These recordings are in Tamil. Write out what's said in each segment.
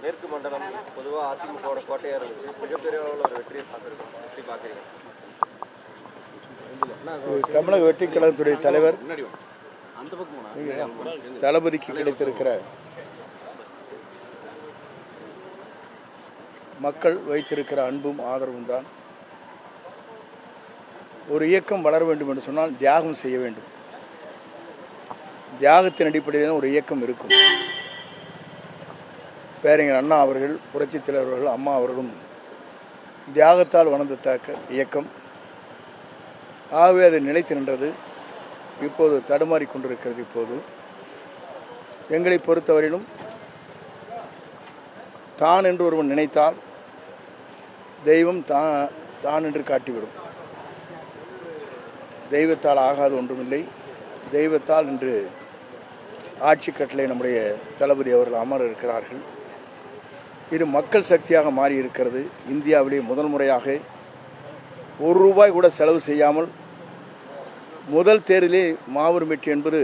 மேற்கு மண்டலம் பொதுவாக அதிமுகவோட கோட்டையாக இருந்துச்சு. மிகப்பெரிய அளவில் ஒரு வெற்றியை பார்த்துருக்கோம். எப்படி பார்க்குறீங்க? தமிழக வெற்றி கழகத்துடைய தலைவர் தளபதிக்கு கிடைத்திருக்கிற மக்கள் வைத்திருக்கிற அன்பும் ஆதரவும் தான். ஒரு இயக்கம் வளர வேண்டும் என்று சொன்னால் தியாகம் செய்ய வேண்டும். தியாகத்தின் அடிப்படையில் ஒரு இயக்கம் இருக்கும். பேரறிஞர் அண்ணா அவர்கள், புரட்சித் தலைவர் அவர்கள், அம்மா அவர்களும் தியாகத்தால் வளர்ந்த இயக்கம். ஆகவே அது நிலைத்து நின்றது. இப்போது தடுமாறி கொண்டிருக்கிறது. இப்போது எங்களை பொறுத்தவரையிலும் தான் என்று ஒருவன் நினைத்தால் தெய்வம் தான் என்று காட்டிவிடும். தெய்வத்தால் ஆகாது ஒன்றுமில்லை. தெய்வத்தால் இன்று ஆட்சி கட்டளை நம்முடைய தளபதி அவர்கள் அமர இருக்கிறார்கள். இது மக்கள் சக்தியாக மாறி இருக்கிறது. இந்தியாவிலே முதல் முறையாக ₹1 கூட செலவு செய்யாமல் முதல் தேர்தலே மாபெரும் வெற்றி என்பது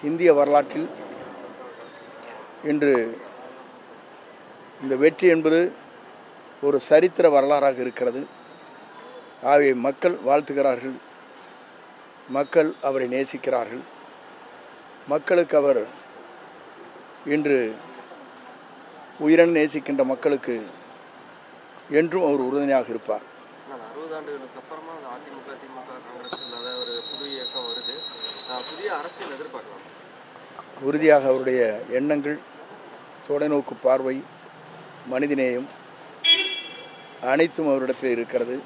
இந்திய வரலாற்றில் இன்று இந்த வெற்றி என்பது ஒரு சரித்திர வரலாறாக இருக்கிறது. ஆகவே மக்கள் வாழ்த்துகிறார்கள். மக்கள் அவரை நேசிக்கிறார்கள். மக்களுக்கு அவர் இன்று உயிரென நேசிக்கின்ற மக்களுக்கு என்றும் அவர் உறுதுணையாக இருப்பார். 60 ஆண்டுகளுக்கு அப்புறமா அதிமுக, திமுக, காங்கிரஸ் இல்லாத ஒரு புது இயக்கம் வருது. புதிய அரசியல் எதிர்பார்க்கலாம். உறுதியாக அவருடைய எண்ணங்கள், தொலைநோக்கு பார்வை, மனிதநேயம் அனைத்தும் அவரிடத்தில் இருக்கிறது.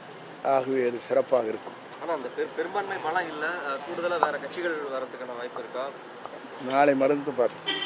ஆகவே அது சிறப்பாக இருக்கும். ஆனால் அந்த பெரும்பான்மை பலம் இல்லை. கூடுதலாக வேறு கட்சிகள் வர்றதுக்கான வாய்ப்பு இருக்கா? நாளை மருந்து பார்த்து